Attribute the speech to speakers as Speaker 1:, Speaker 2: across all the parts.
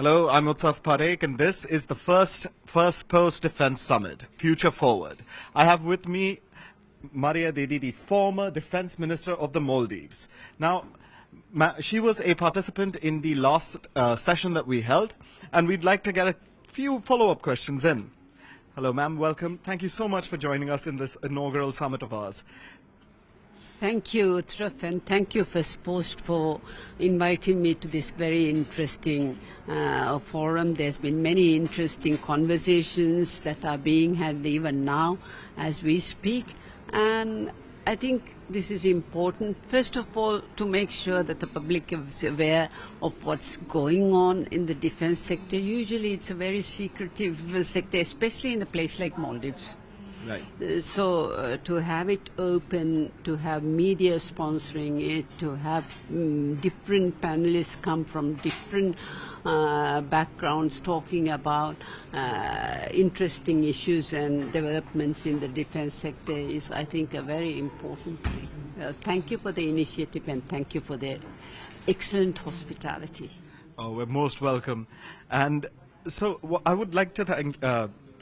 Speaker 1: Hello, I'm Utsaf Parekh, and this is the Firstpost Defence Summit, Future Forward. I have with me Mariya Didi, the former Defence Minister of the Maldives. Now, she was a participant in the last session that we held, and we'd like to get a few follow-up questions in. Hello, ma'am, welcome. Thank you so much for joining us in this inaugural summit of ours.
Speaker 2: Thank you, Utsaf, and thank you, Firstpost, for inviting me to this very interesting forum. There's been many interesting conversations that are being had even now as we speak, and I think this is important, first of all, to make sure that the public is aware of what's going on in the defense sector. Usually it's a very secretive sector, especially in a place like Maldives.
Speaker 1: Right.
Speaker 2: So to have it open, to have media sponsoring it, to have different panelists come from different backgrounds talking about interesting issues and developments in the defense sector is, I think, a very important thing. Thank you for the initiative and thank you for the excellent hospitality.
Speaker 1: Oh, we're most welcome. And so I would like to thank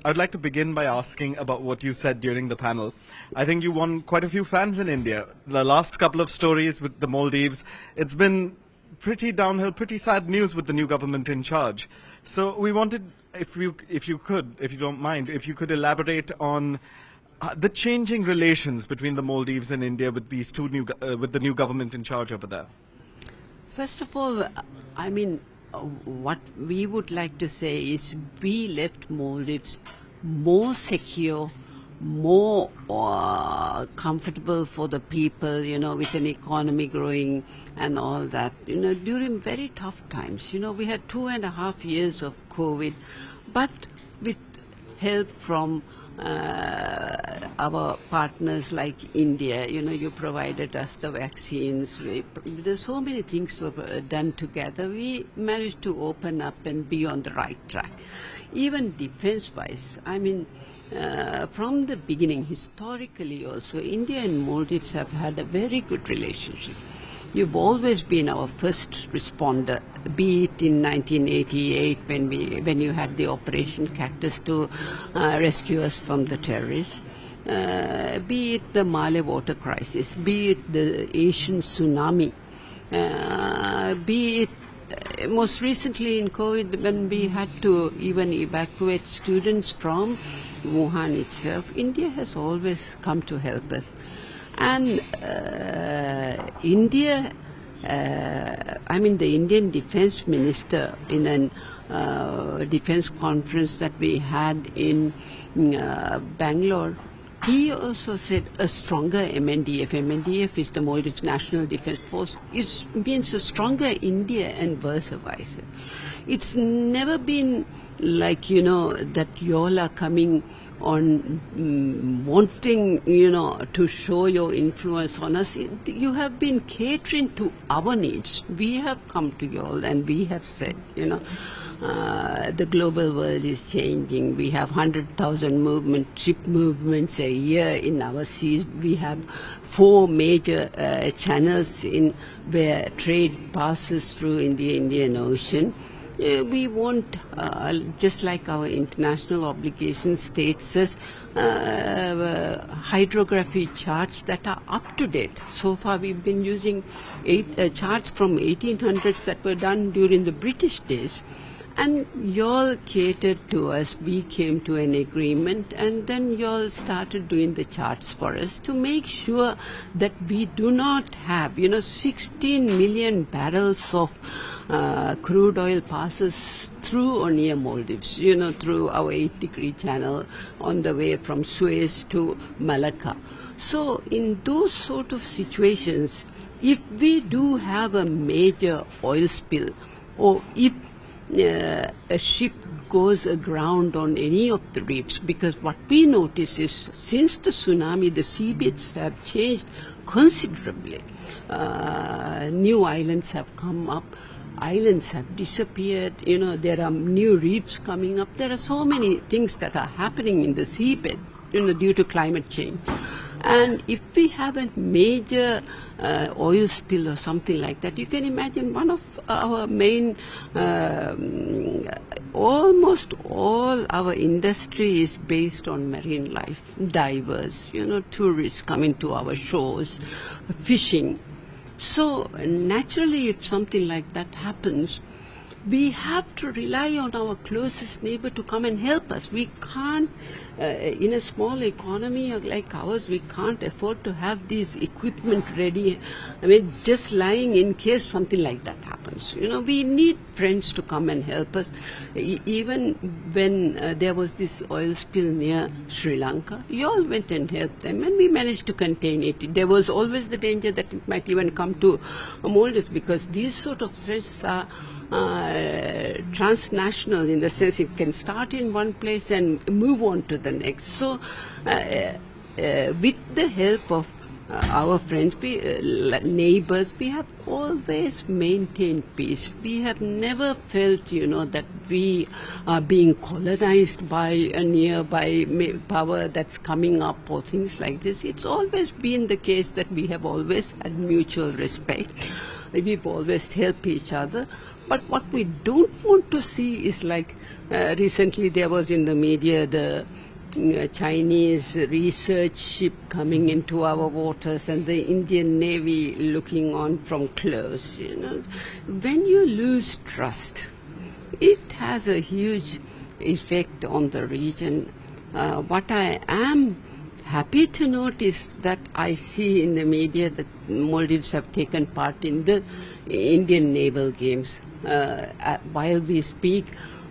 Speaker 1: I'd like to begin by asking about what you said during the panel. I think you won quite a few fans in India. The last couple of stories with the Maldives, it's been pretty downhill, pretty sad news with the new government in charge. So we wanted, if you don't mind, if you could elaborate on the changing relations between the Maldives and India with these with the new government in charge over there.
Speaker 2: First of all, I mean, what we would like to say is we left Maldives more secure, more comfortable for the people, with an economy growing and all that, during very tough times. We had 2.5 years of COVID, but with help from our partners like India, you provided us the vaccines. There's so many things were done together. We managed to open up and be on the right track. Even defense-wise, I mean, from the beginning, historically also, India and Maldives have had a very good relationship. You've always been our first responder, be it in 1988 when you had the Operation Cactus to rescue us from the terrorists, be it the Malé water crisis, be it the Asian tsunami, be it most recently in COVID when we had to even evacuate students from Wuhan itself. India has always come to help us. And India, the Indian Defence Minister in a defence conference that we had in Bangalore, he also said a stronger MNDF. MNDF is the Maldives National Defence Force. It means a stronger India and vice versa. It's never been like, that you all are coming on wanting, to show your influence on us. You have been catering to our needs. We have come to you all and we have said, the global world is changing. We have 100,000 ship movements a year in our seas. We have 4 major channels where trade passes through in the Indian Ocean. We want, just like our international obligation states us, hydrography charts that are up to date. So far we've been using charts from 1800s that were done during the British days. And y'all catered to us. We came to an agreement and then y'all started doing the charts for us to make sure that we do not have, 16 million barrels of crude oil passes through or near Maldives, through our 8-degree channel on the way from Suez to Malacca. So in those sort of situations, if we do have a major oil spill or if a ship goes aground on any of the reefs, because what we notice is since the tsunami, the seabeds have changed considerably. New islands have come up, islands have disappeared, there are new reefs coming up. There are so many things that are happening in the seabed, due to climate change. And if we have a major oil spill or something like that, you can imagine one of our main, almost all our industry is based on marine life, divers, tourists coming to our shores, fishing. So naturally, if something like that happens, we have to rely on our closest neighbor to come and help us. We can't, in a small economy like ours, we can't afford to have these equipment ready. I mean, just lying in case something like that happens. We need friends to come and help us. Even when there was this oil spill near Sri Lanka, you all went and helped them, and we managed to contain it. There was always the danger that it might even come to Maldives, because these sort of threats are transnational, in the sense it can start in one place and move on to the next. So with the help of our friends, neighbors, we have always maintained peace. We have never felt, that we are being colonized by a nearby power that's coming up or things like this. It's always been the case that we have always had mutual respect. We've always helped each other. But what we don't want to see is like recently there was in the media the Chinese research ship coming into our waters and the Indian Navy looking on from close. When you lose trust, it has a huge effect on the region. What I am happy to note is that I see in the media that Maldives have taken part in the Indian naval games. While we speak,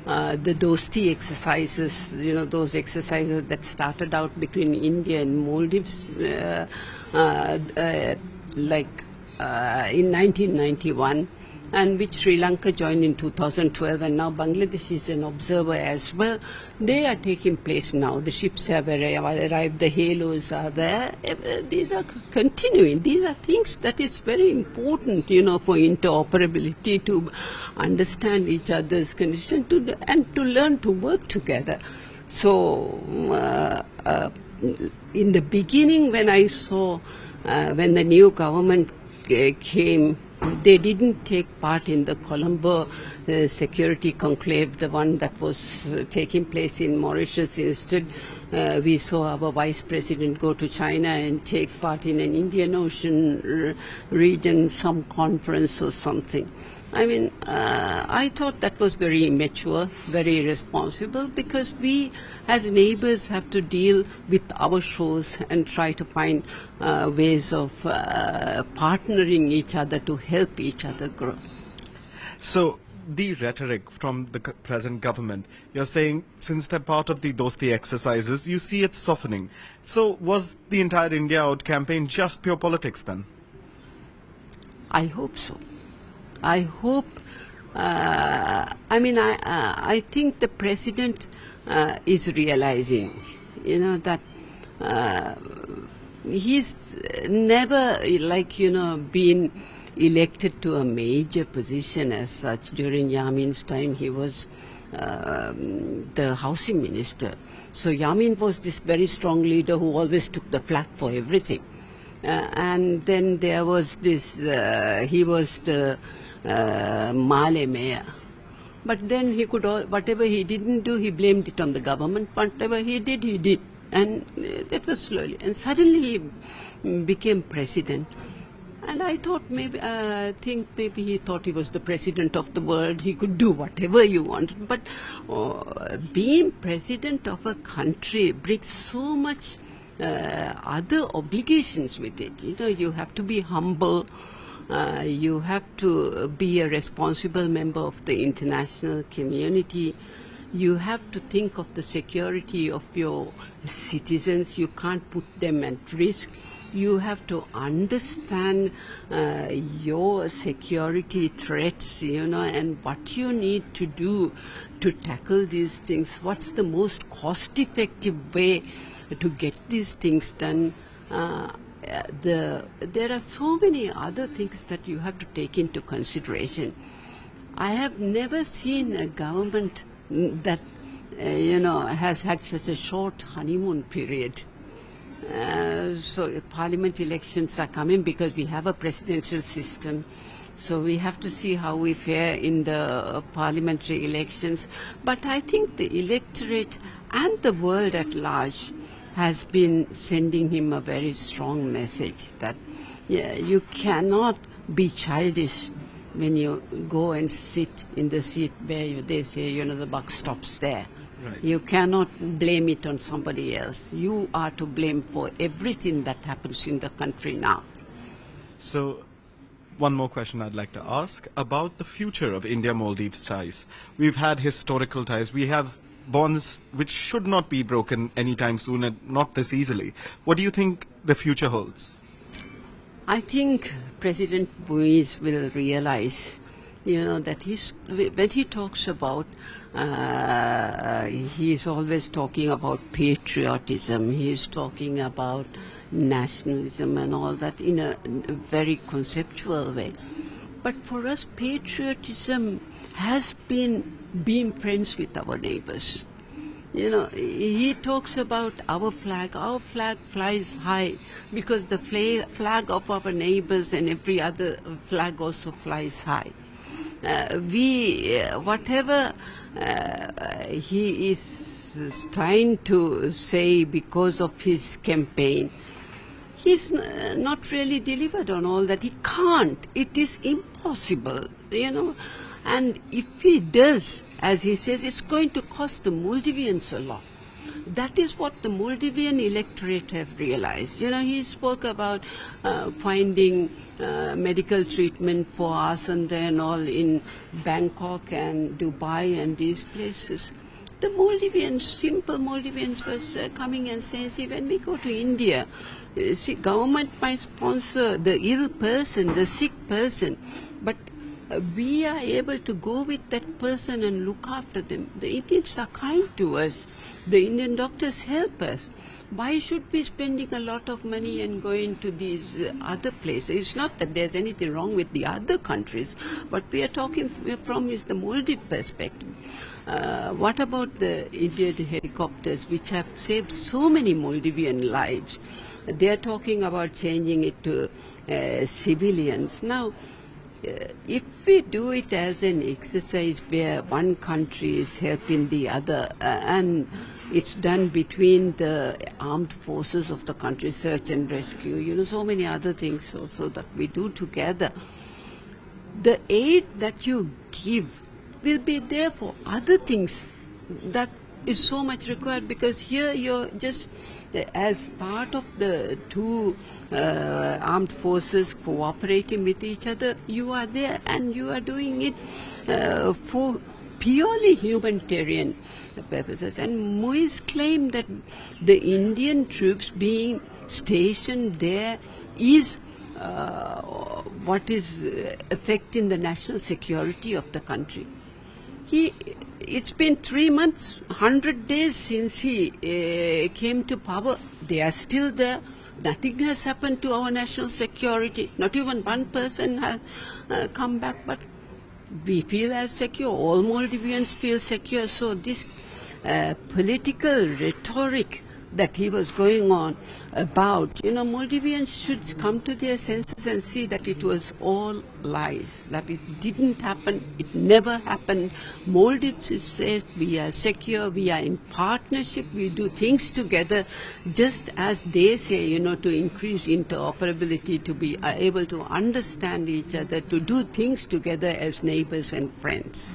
Speaker 2: the Dosti exercises, those exercises that started out between India and Maldives, in 1991, and which Sri Lanka joined in 2012, and now Bangladesh is an observer as well. They are taking place now. The ships have arrived, the halos are there. These are continuing. These are things that is very important, for interoperability, to understand each other's condition, and to learn to work together. So, in the beginning, when I saw, when the new government came, they didn't take part in the Colombo security conclave, the one that was taking place in Mauritius. Instead, we saw our vice president go to China and take part in an Indian Ocean region, some conference or something. I mean, I thought that was very immature, very irresponsible, because we as neighbors have to deal with our shores and try to find ways of partnering each other to help each other grow.
Speaker 1: So the rhetoric from the present government, you're saying since they're part of the Dosti exercises, you see it softening. So was the entire India Out campaign just pure politics then?
Speaker 2: I hope so. I hope, I think the president is realizing, that he's never, been elected to a major position as such. During Yamin's time, he was the housing minister. So Yamin was this very strong leader who always took the flak for everything. And then there was this, he was the Male mayor. But then he could, whatever he didn't do, he blamed it on the government. Whatever he did, he did. And that was slowly. And suddenly he became president. And I thought maybe he thought he was the president of the world. He could do whatever you wanted. But being president of a country brings so much other obligations with it. You have to be humble. You have to be a responsible member of the international community. You have to think of the security of your citizens. You can't put them at risk. You have to understand your security threats, and what you need to do to tackle these things. What's the most cost-effective way to get these things done? There are so many other things that you have to take into consideration. I have never seen a government that has had such a short honeymoon period. So parliament elections are coming because we have a presidential system. So we have to see how we fare in the parliamentary elections. But I think the electorate and the world at large has been sending him a very strong message that you cannot be childish when you go and sit in the seat where they say, the buck stops there.
Speaker 1: Right.
Speaker 2: You cannot blame it on somebody else. You are to blame for everything that happens in the country now.
Speaker 1: So, one more question I'd like to ask about the future of India-Maldives ties. We've had historical ties. We have bonds which should not be broken anytime soon and not this easily. What do you think the future holds?
Speaker 2: I think President Muizzu will realize, that when he talks about, he's always talking about patriotism, he's talking about nationalism and all that in a very conceptual way. But for us, patriotism has been being friends with our neighbors. He talks about our flag. Our flag flies high because the flag of our neighbors and every other flag also flies high. Whatever he is trying to say because of his campaign, he's not really delivered on all that. He can't. It is impossible, And if he does, as he says, it's going to cost the Maldivians a lot. That is what the Maldivian electorate have realized. He spoke about finding medical treatment for Asanda and all in Bangkok and Dubai and these places. The Maldivians, simple Maldivians, was coming and saying, see, when we go to India, government might sponsor the ill person, the sick person, but we are able to go with that person and look after them. The Indians are kind to us. The Indian doctors help us. Why should we spending a lot of money and going to these other places? It's not that there's anything wrong with the other countries. What we are talking from is the Maldives perspective. What about the Indian helicopters which have saved so many Maldivian lives? They are talking about changing it to civilians. Now, if we do it as an exercise where one country is helping the other and it's done between the armed forces of the country, search and rescue, so many other things also that we do together, the aid that you give will be there for other things that is so much required, because here you're just as part of the two armed forces cooperating with each other, you are there and you are doing it for purely humanitarian purposes. And Muizzu claimed that the Indian troops being stationed there is what is affecting the national security of the country. It's been 3 months, 100 days since he came to power. They are still there. Nothing has happened to our national security. Not even one person has come back. But we feel as secure. All Maldivians feel secure. So this political rhetoric that he was going on about, Maldivians should come to their senses and see that it was all lies, that it didn't happen, it never happened. Maldives says we are secure, we are in partnership, we do things together, just as they say, to increase interoperability, to be able to understand each other, to do things together as neighbors and friends.